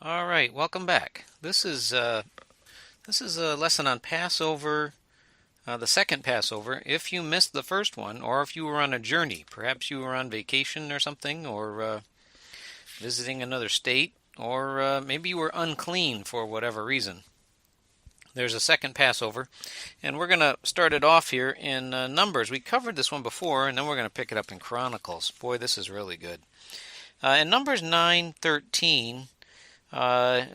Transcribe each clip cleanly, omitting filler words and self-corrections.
All right, welcome back. This is a lesson on Passover, the second Passover. If you missed the first one, or if you were on a journey, perhaps you were on vacation or something, or visiting another state, or maybe you were unclean for whatever reason. There's a second Passover, and we're going to start it off here in Numbers. We covered this one before, and then we're going to pick it up in Chronicles. Boy, this is really good. In Numbers 9:13.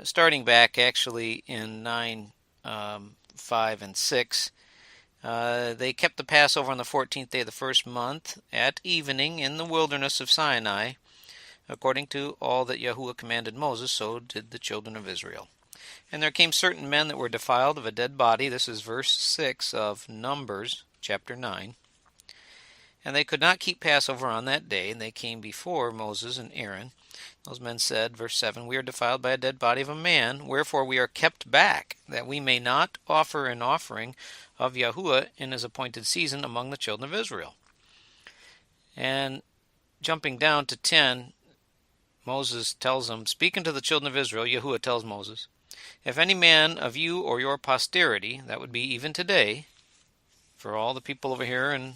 Starting back actually in 9, 5, and 6, they kept the Passover on the 14th day of the first month at evening in the wilderness of Sinai. According to all that Yahuwah commanded Moses, so did the children of Israel. And there came certain men that were defiled of a dead body. This is verse 6 of Numbers, chapter 9. And they could not keep Passover on that day, and they came before Moses and Aaron. Those men said, verse 7, We are defiled by a dead body of a man, wherefore we are kept back, that we may not offer an offering of Yahuwah in his appointed season among the children of Israel. And jumping down to 10, Moses tells them, speaking to the children of Israel, Yahuwah tells Moses, If any man of you or your posterity, that would be even today, for all the people over here in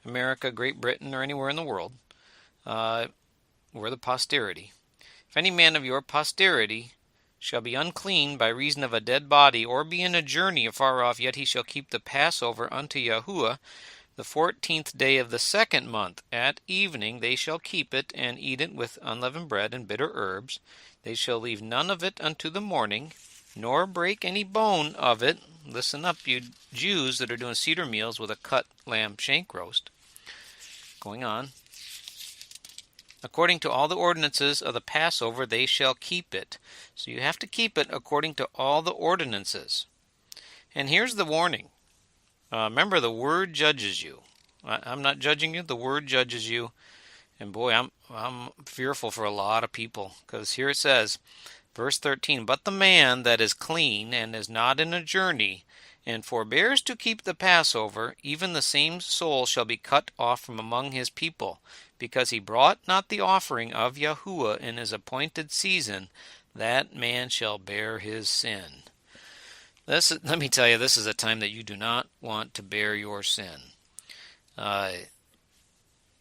America, Great Britain, or anywhere in the world, we're the posterity. If any man of your posterity shall be unclean by reason of a dead body, or be in a journey afar off, yet he shall keep the Passover unto Yahuwah the 14th day of the second month. At evening they shall keep it, and eat it with unleavened bread and bitter herbs. They shall leave none of it unto the morning, nor break any bone of it. Listen up, you Jews that are doing Seder meals with a cut lamb shank roast. Going on. According to all the ordinances of the Passover, they shall keep it. So you have to keep it according to all the ordinances. And here's the warning. Remember, the Word judges you. I'm not judging you. The Word judges you. And boy, I'm fearful for a lot of people. Because here it says, verse 13, But the man that is clean and is not in a journey, and forbears to keep the Passover, even the same soul shall be cut off from among his people, because he brought not the offering of Yahuwah in his appointed season, that man shall bear his sin. Let me tell you, this is a time that you do not want to bear your sin.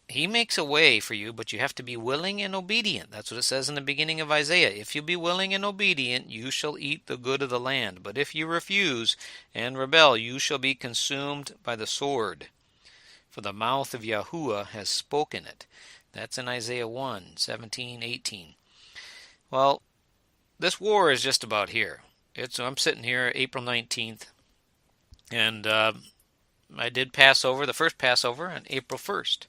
He makes a way for you, but you have to be willing and obedient. That's what it says in the beginning of Isaiah. If you be willing and obedient, you shall eat the good of the land. But if you refuse and rebel, you shall be consumed by the sword. For the mouth of Yahuwah has spoken it. That's in Isaiah 1, 17, 18. Well, this war is just about here. I'm sitting here April 19th, and I did Passover, the first Passover, on April 1st.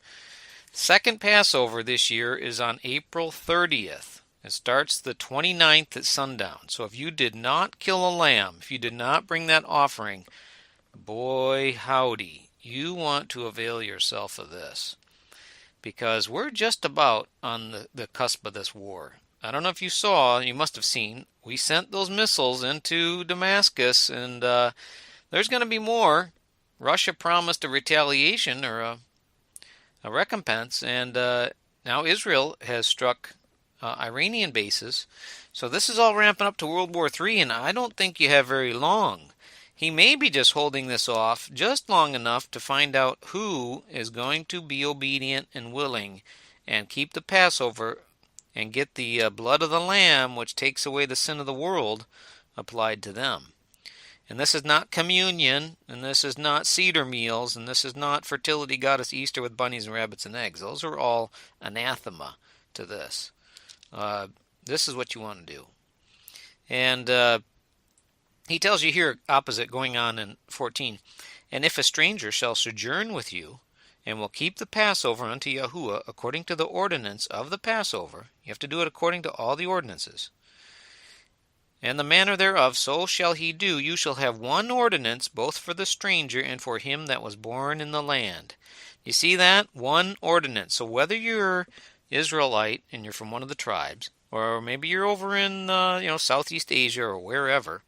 Second Passover this year is on April 30th. It starts the 29th at sundown. So if you did not kill a lamb, if you did not bring that offering, boy howdy, you want to avail yourself of this. Because we're just about on the cusp of this war. I don't know if you saw, you must have seen, we sent those missiles into Damascus, and there's going to be more. Russia promised a retaliation or a recompense, and now Israel has struck Iranian bases. So this is all ramping up to World War III, and I don't think you have very long. He may be just holding this off just long enough to find out who is going to be obedient and willing and keep the Passover and get the blood of the Lamb, which takes away the sin of the world, applied to them. And this is not communion, and this is not Seder meals, and this is not fertility goddess Easter with bunnies and rabbits and eggs. Those are all anathema to this. This is what you want to do. And he tells you here, opposite, going on in 14, And if a stranger shall sojourn with you, and will keep the Passover unto Yahuwah according to the ordinance of the Passover, you have to do it according to all the ordinances, and the manner thereof, so shall he do. You shall have one ordinance, both for the stranger and for him that was born in the land. You see that? One ordinance. So whether you're Israelite and you're from one of the tribes, or maybe you're over in Southeast Asia or wherever,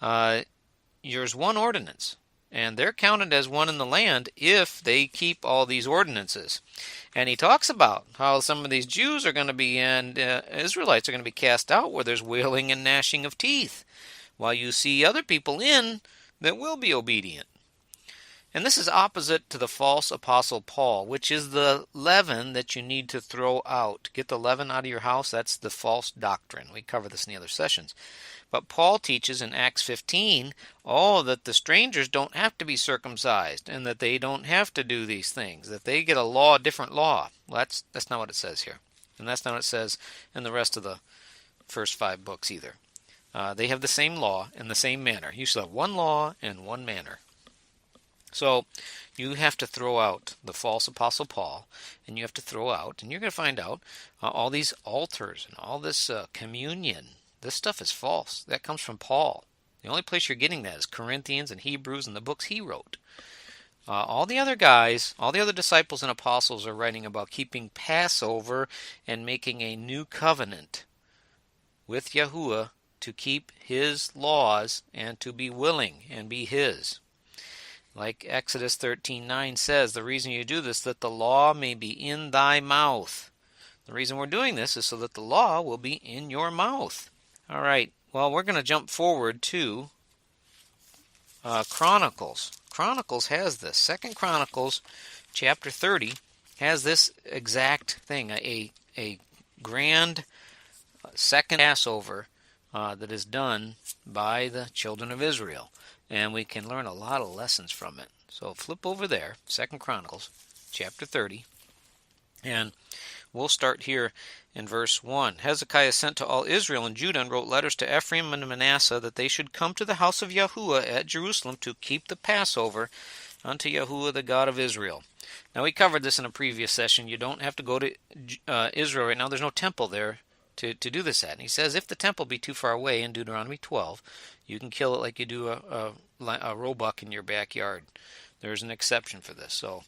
there's one ordinance. and they're counted as one in the land if they keep all these ordinances. And he talks about how some of these Jews are going to be, and Israelites are going to be cast out where there's wailing and gnashing of teeth, while you see other people in that will be obedient. And this is opposite to the false apostle Paul, which is the leaven that you need to throw out. Get the leaven out of your house. That's the false doctrine. We cover this in the other sessions. But Paul teaches in Acts 15, that the strangers don't have to be circumcised and that they don't have to do these things, that they get a different law. Well, that's not what it says here. And that's not what it says in the rest of the first 5 books either. They have the same law in the same manner. You shall have one law and one manner. So you have to throw out the false apostle Paul, and you have to throw out, and you're going to find out, all these altars and all this communion. This stuff is false. That comes from Paul. The only place you're getting that is Corinthians and Hebrews and the books he wrote. All the other guys, all the other disciples and apostles are writing about keeping Passover and making a new covenant with Yahuwah to keep his laws and to be willing and be his. Like Exodus 13:9 says, the reason you do this, that the law may be in thy mouth. The reason we're doing this is so that the law will be in your mouth. All right, well, we're going to jump forward to Chronicles. Chronicles has this. 2 Chronicles chapter 30 has this exact thing, a grand second Passover that is done by the children of Israel. And we can learn a lot of lessons from it. So flip over there, 2 Chronicles chapter 30, and we'll start here in verse 1. Hezekiah sent to all Israel and Judah and wrote letters to Ephraim and Manasseh that they should come to the house of Yahuwah at Jerusalem to keep the Passover unto Yahuwah the God of Israel. Now we covered this in a previous session. You don't have to go to Israel right now. There's no temple there to do this at. And he says if the temple be too far away in Deuteronomy 12, you can kill it like you do a roebuck in your backyard. There's an exception for this. So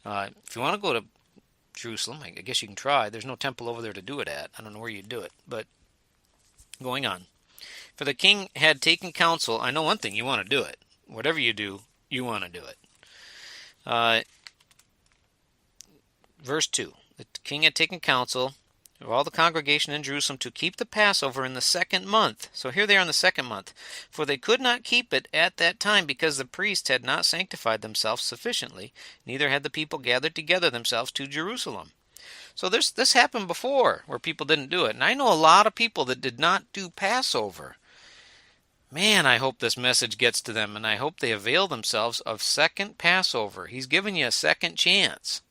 if you want to go to Jerusalem, I guess you can try. There's no temple over there to do it at. I don't know where you'd do it. But going on. For the king had taken counsel. I know one thing, you want to do it. Whatever you do, you want to do it. Verse 2. The king had taken counsel of all the congregation in Jerusalem to keep the Passover in the 2nd month. So here they are in the 2nd month. For they could not keep it at that time because the priests had not sanctified themselves sufficiently, neither had the people gathered together themselves to Jerusalem. So this happened before where people didn't do it. And I know a lot of people that did not do Passover. Man, I hope this message gets to them, and I hope they avail themselves of second Passover. He's giving you a second chance.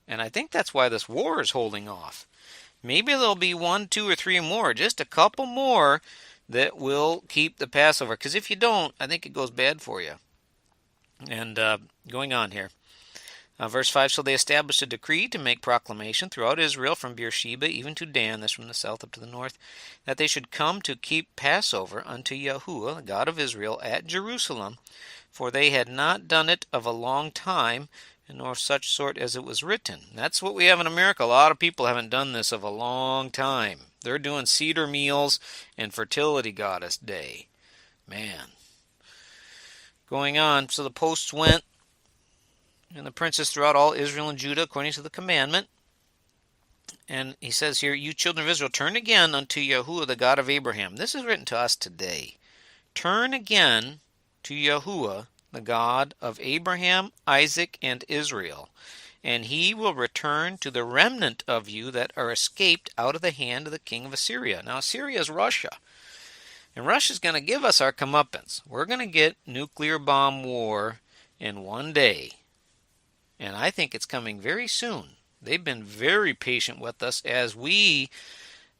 And I think that's why this war is holding off. Maybe there'll be 1, 2, or 3 more, just a couple more that will keep the Passover. Because if you don't, I think it goes bad for you. And going on here. Verse 5, so they established a decree to make proclamation throughout Israel from Beersheba even to Dan, that's from the south up to the north, that they should come to keep Passover unto Yahuwah, the God of Israel, at Jerusalem, for they had not done it of a long time, nor such sort as it was written. That's what we have in America. A lot of people haven't done this of a long time. They're doing Seder meals and Fertility Goddess Day. Man. Going on, so the posts went, and the princes throughout all Israel and Judah, according to the commandment. And he says here, you children of Israel, turn again unto Yahuwah, the God of Abraham. This is written to us today. Turn again to Yahuwah, the God of Abraham, Isaac, and Israel, and he will return to the remnant of you that are escaped out of the hand of the king of Assyria. Now, Assyria is Russia, and Russia's going to give us our comeuppance. We're going to get nuclear bomb war in one day, and I think it's coming very soon. They've been very patient with us as we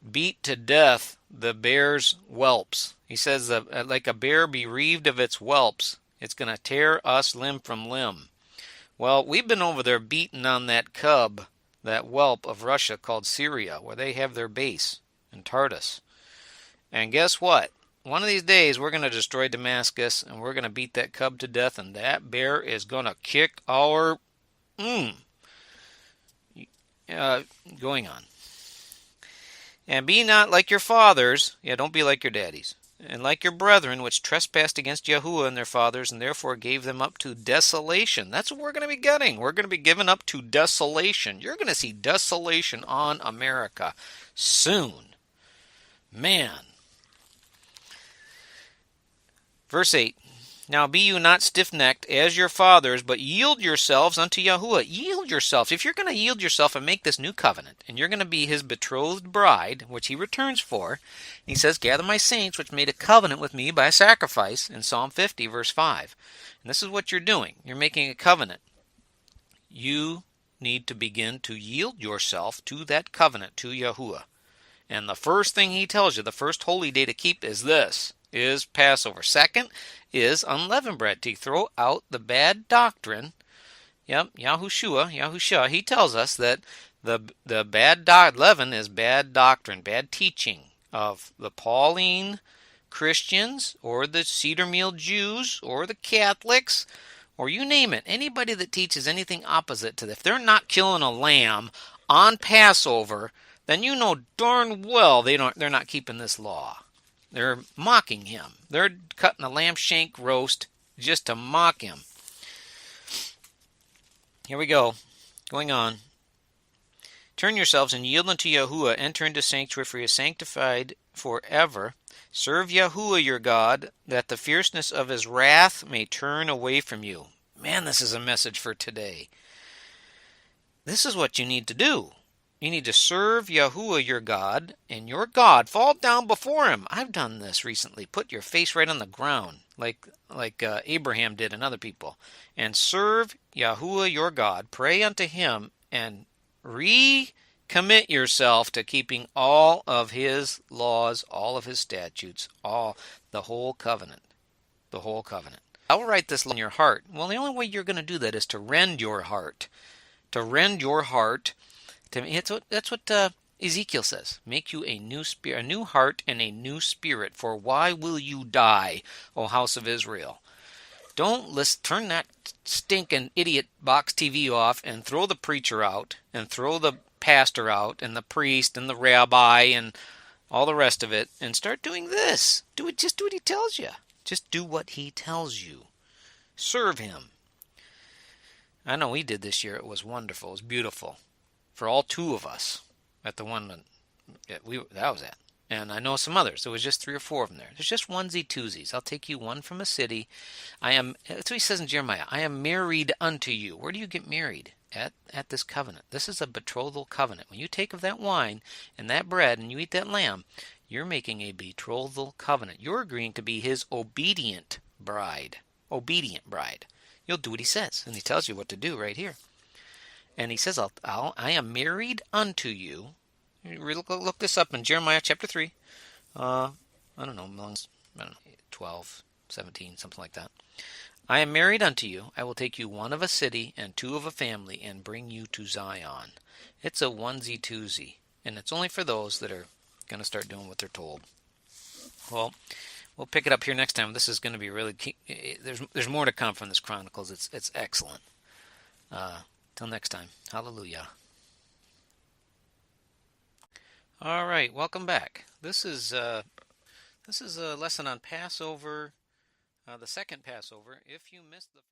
beat to death the bear's whelps. He says, like a bear bereaved of its whelps, it's going to tear us limb from limb. Well, we've been over there beating on that cub, that whelp of Russia called Syria, where they have their base in Tartus. And guess what? One of these days, we're going to destroy Damascus, and we're going to beat that cub to death, and that bear is going to kick our... going on. And be not like your fathers. Yeah, don't be like your daddies. and like your brethren, which trespassed against Yahuwah and their fathers, and therefore gave them up to desolation. That's what we're going to be getting. We're going to be given up to desolation. You're going to see desolation on America soon. Man. Verse 8. Now be you not stiff-necked as your fathers, but yield yourselves unto Yahuwah. Yield yourselves. If you're going to yield yourself and make this new covenant, and you're going to be his betrothed bride, which he returns for, he says, gather my saints, which made a covenant with me by sacrifice, in Psalm 50, verse 5. And this is what you're doing. You're making a covenant. You need to begin to yield yourself to that covenant, to Yahuwah. And the first thing he tells you, the first holy day to keep is this, is Passover. Second is unleavened bread, to throw out the bad doctrine. Yep, Yahushua, he tells us that the bad leaven is bad doctrine, bad teaching of the Pauline Christians or the cedar meal Jews or the Catholics or you name it. Anybody that teaches anything opposite to that, if they're not killing a lamb on Passover, then you know darn well they're not keeping this law. They're mocking him. They're cutting a lamb shank roast just to mock him. Here we go. Going on. Turn yourselves and yield unto Yahuwah. Enter into sanctuary, for he is sanctified forever. Serve Yahuwah your God, that the fierceness of his wrath may turn away from you. Man, this is a message for today. This is what you need to do. You need to serve Yahuwah your God, and your God, fall down before him. I've done this recently. Put your face right on the ground, like Abraham did and other people. And serve Yahuwah your God. Pray unto him, and recommit yourself to keeping all of his laws, all of his statutes, the whole covenant. The whole covenant. I will write this in your heart. Well, the only way you're going to do that is to rend your heart. To rend your heart. That's what Ezekiel says. Make you a new spirit, a new heart, and a new spirit. For why will you die, O house of Israel? Don't turn that stinking idiot box TV off and throw the preacher out and throw the pastor out and the priest and the rabbi and all the rest of it and start doing this. Just do what he tells you. Just do what he tells you. Serve him. I know we did this year. It was wonderful. It was beautiful. For all two of us at the one that I was at. And I know some others. There was just 3 or 4 of them there. There's just onesie twosies. I'll take you one from a city. That's what he says in Jeremiah. I am married unto you. Where do you get married? At this covenant. This is a betrothal covenant. When you take of that wine and that bread and you eat that lamb, you're making a betrothal covenant. You're agreeing to be his obedient bride. Obedient bride. You'll do what he says. And he tells you what to do right here. And he says, I am married unto you. Look this up in Jeremiah chapter 3. I don't know, 12, 17, something like that. I am married unto you. I will take you 1 of a city and 2 of a family and bring you to Zion. It's a onesie twosie. And it's only for those that are going to start doing what they're told. Well, we'll pick it up here next time. This is going to be really key. There's more to come from this Chronicles. It's excellent. Till next time. Hallelujah. All right, welcome back. This is a lesson on Passover, the second Passover. If you missed the